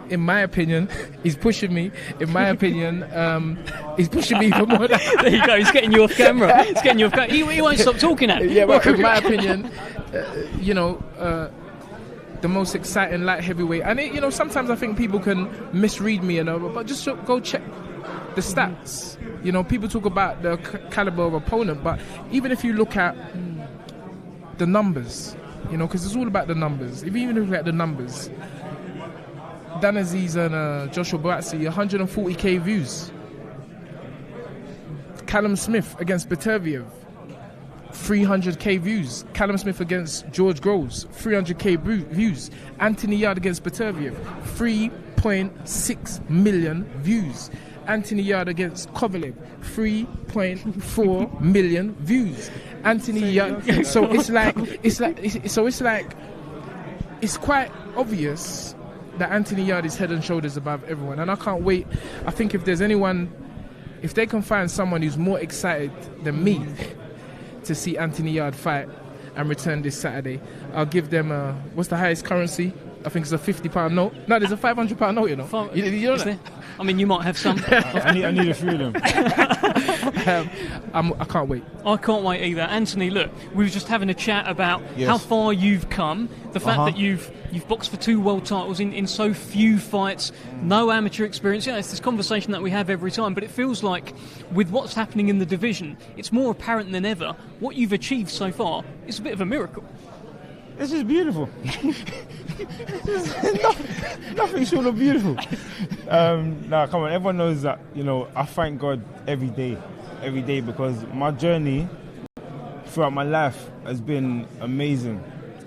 in my opinion, he's pushing me. In my opinion, he's pushing me for more. There you go. He's getting you off camera. He's getting you off camera. He won't stop talking at me. Yeah, but in my opinion, the most exciting light heavyweight. And sometimes I think people can misread me, but just go check the stats. People talk about the caliber of opponent, but even if you look at the numbers, because it's all about the numbers. If you even look at the numbers, Dan Aziz and Joshua Buatsi, 140k views. Callum Smith against Beterbiev, 300k views. Callum Smith against George Groves, 300k views. Anthony Yarde against Beterbiev, 3.6 million views. Anthony Yarde against Kovalev, 3.4 million views. Anthony Yarde. So it's quite obvious that Anthony Yarde is head and shoulders above everyone, and I can't wait. I think if there's anyone, if they can find someone who's more excited than me to see Anthony Yarde fight and return this Saturday, I'll give them what's the highest currency? I think it's a £50 note. No, there's a £500 note, You know that? I mean, you might have some. I need a few of them. I can't wait. I can't wait either. Anthony, look, we were just having a chat about how far you've come, the fact that you've boxed for 2 world titles in so few fights, no amateur experience. It's this conversation that we have every time, but it feels like with what's happening in the division, it's more apparent than ever. What you've achieved so far is a bit of a miracle. It's just beautiful. Nothing short of beautiful. Nah, come on. Everyone knows that, I thank God every day, because my journey throughout my life has been amazing.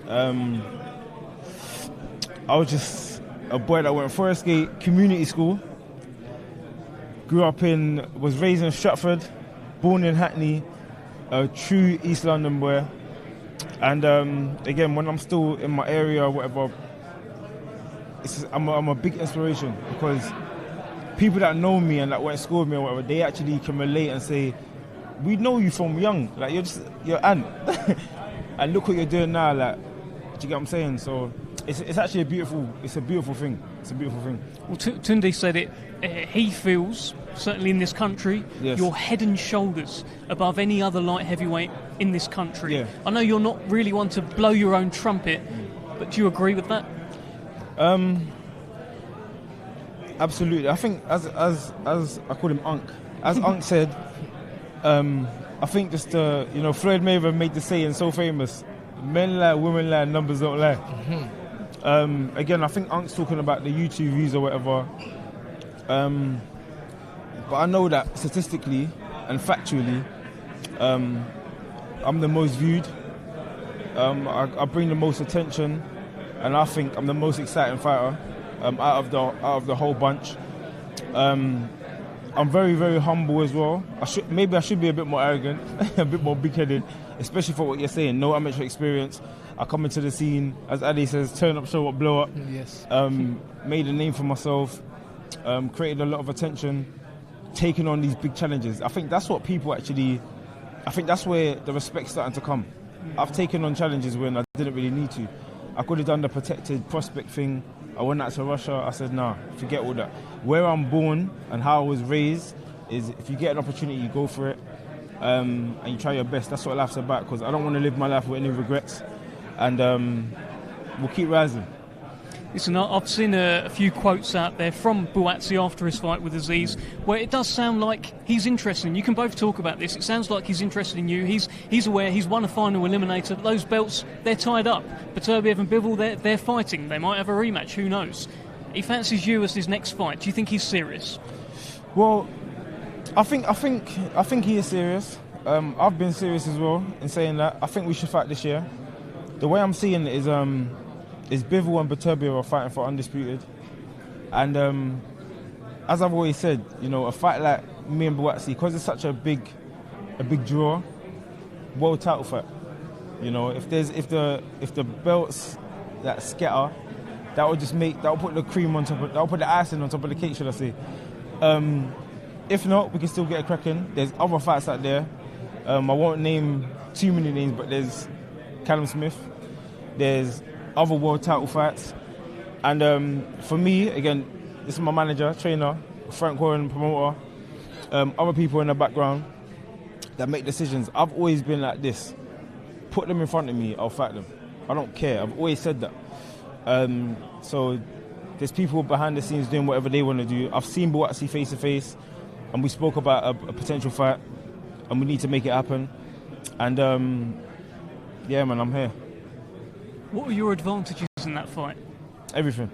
I was just a boy that went Forest Gate Community School, was raised in Stratford, born in Hackney, a true East London boy. And again, when I'm still in my area or whatever, I'm a big inspiration, because people that know me and that went to school with me or whatever, they actually can relate and say, we know you from young, like you're Ant. And look what you're doing now, like, do you get what I'm saying? So it's actually a beautiful thing. It's a beautiful thing. Well, Tunde said it. He feels, certainly in this country, you're head and shoulders above any other light heavyweight in this country. Yeah. I know you're not really one to blow your own trumpet, but do you agree with that? Absolutely. I think as I call him Unc, as Unc said, I think just Floyd Mayweather made the saying so famous: men lie, women lie, numbers don't lie. Mm-hmm. Again, I think Unc's talking about the YouTube views or whatever. But I know that statistically and factually, I'm the most viewed. I bring the most attention, and I think I'm the most exciting fighter out of the whole bunch. I'm very, very humble as well. I should be a bit more arrogant, a bit more big-headed, especially for what you're saying. No amateur experience. I come into the scene, as Adi says, turn up, show up, blow up. Yes. Made a name for myself. Created a lot of attention. Taking on these big challenges. I think that's what people actually. I think that's where the respect's starting to come. I've taken on challenges when I didn't really need to. I could have done the protected prospect thing. I went out to Russia. I said, nah, forget all that. Where I'm born and how I was raised is, if you get an opportunity, you go for it, and you try your best. That's what life's about, because I don't want to live my life with any regrets, and we'll keep rising. Listen, I've seen a few quotes out there from Buatsi after his fight with Aziz, where it does sound like he's interested. You can both talk about this. It sounds like he's interested in you. He's aware he's won a final eliminator. Those belts, they're tied up. Beterbiev and Bivol, they're fighting. They might have a rematch. Who knows? He fancies you as his next fight. Do you think he's serious? Well, I think he is serious. I've been serious as well in saying that. I think we should fight this year. The way I'm seeing it is Bivol and Beterbiev are fighting for undisputed, and as I've always said, a fight like me and Buatsi, because it's such a big draw, world title fight. If the belts that scatter, that will put the cream on top. That will put the icing on top of the cake, should I say? If not, we can still get a cracking. There's other fights out there. I won't name too many names, but there's Callum Smith. There's other world title fights. And for me, again, this is my manager, trainer, Frank Warren, promoter, other people in the background that make decisions. I've always been like this. Put them in front of me, I'll fight them. I don't care. I've always said that. So there's people behind the scenes doing whatever they want to do. I've seen Buatsi face to face, and we spoke about a potential fight, and we need to make it happen. And yeah, man, I'm here. What are your advantages in that fight? Everything.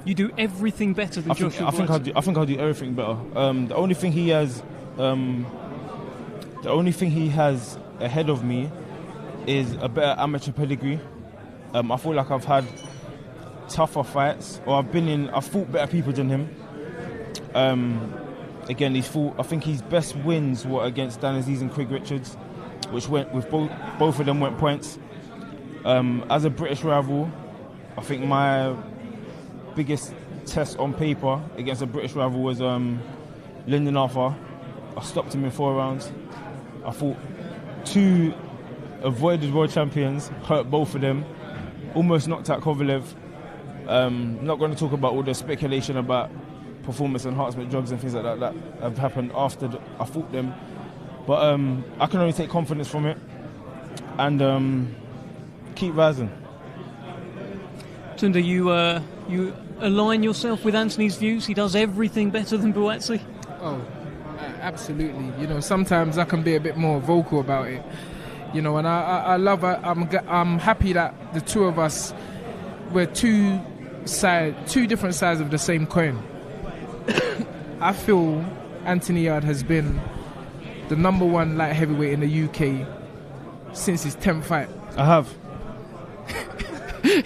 You do everything better than Joshua Buatsi. I think I'll do everything better. The only thing he has ahead of me is a better amateur pedigree. I feel like I've had tougher fights, or I've fought better people than him. Again, I think his best wins were against Dan Aziz and Craig Richards, which went with both of them went points. As a British rival, I think my biggest test on paper against a British rival was Lyndon Arthur. I stopped him in 4 rounds. I fought 2 avoided world champions, hurt both of them, almost knocked out Kovalev. Not going to talk about all the speculation about performance enhancement drugs and things like that have happened after I fought them. But I can only take confidence from it and keep rising. Tunde, you align yourself with Anthony's views? He does everything better than Buatsi? Oh, absolutely. You know, sometimes I can be a bit more vocal about it. You know, and I love it. I'm happy that the two of us were two different sides of the same coin. I feel Anthony Yarde has been the number 1 light heavyweight in the UK since his 10th fight. I have.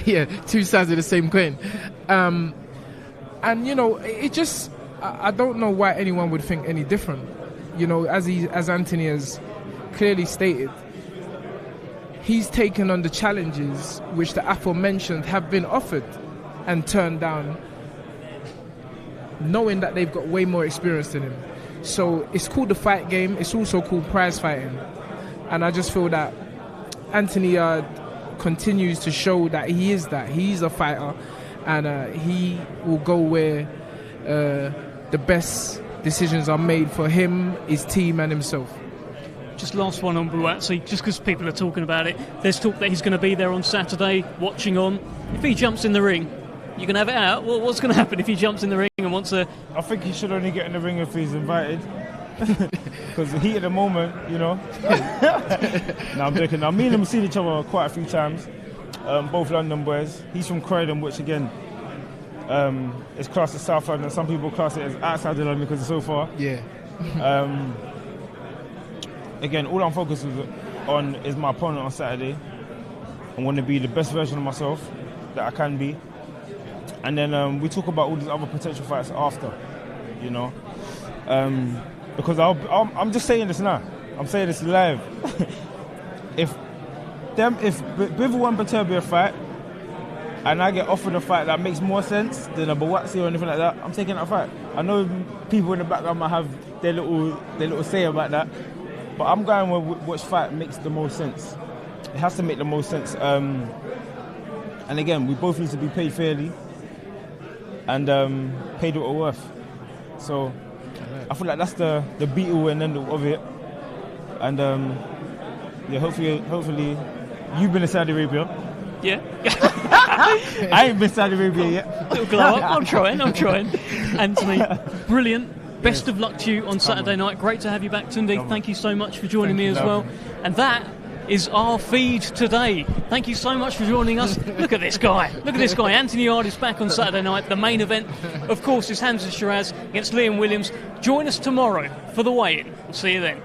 Yeah, 2 sides of the same coin. And you know, it just I don't know why anyone would think any different. You know, as Anthony has clearly stated, he's taken on the challenges which the aforementioned have been offered and turned down, knowing that they've got way more experience than him. So it's called the fight game. It's also called prize fighting. And I just feel that Anthony Yarde continues to show that he is that. He's a fighter, and he will go where the best decisions are made for him, his team and himself. Just last one on Buatsi, just because people are talking about it. There's talk that he's going to be there on Saturday, watching on. If he jumps in the ring, you can have it out. Well, what's going to happen if he jumps in the ring and wants to... I think he should only get in the ring if he's invited. Because the heat of the moment, you know. No, I'm joking. Now, me and him have seen each other quite a few times. Both London boys. He's from Croydon, which again is classed as South London. Some people class it as outside of London because it's so far. Yeah. Again, all I'm focused on is my opponent on Saturday. I want to be the best version of myself that I can be. And then we talk about all these other potential fights after, you know. Because I'm just saying this now. I'm saying this live. If Bivol and Beterbiev fight, and I get offered a fight that makes more sense than a Buatsi or anything like that, I'm taking that fight. I know people in the background might have their little say about that, but I'm going with which fight makes the most sense. It has to make the most sense. And again, we both need to be paid fairly and paid what we're worth. So I feel like that's the be-all and end-all of it. And yeah, hopefully you've been to Saudi Arabia. Yeah. I ain't been to Saudi Arabia yet. Little glow up. I'm trying. Anthony, brilliant. Best of luck to you on Saturday night. Great to have you back, Tunde. Thank you so much for joining me as well. And that is our feed today. Thank you so much for joining us. Look at this guy. Anthony Yarde is back on Saturday night. The main event, of course, is Hamza Shiraz against Liam Williams. Join us tomorrow for the weigh-in. We'll see you then.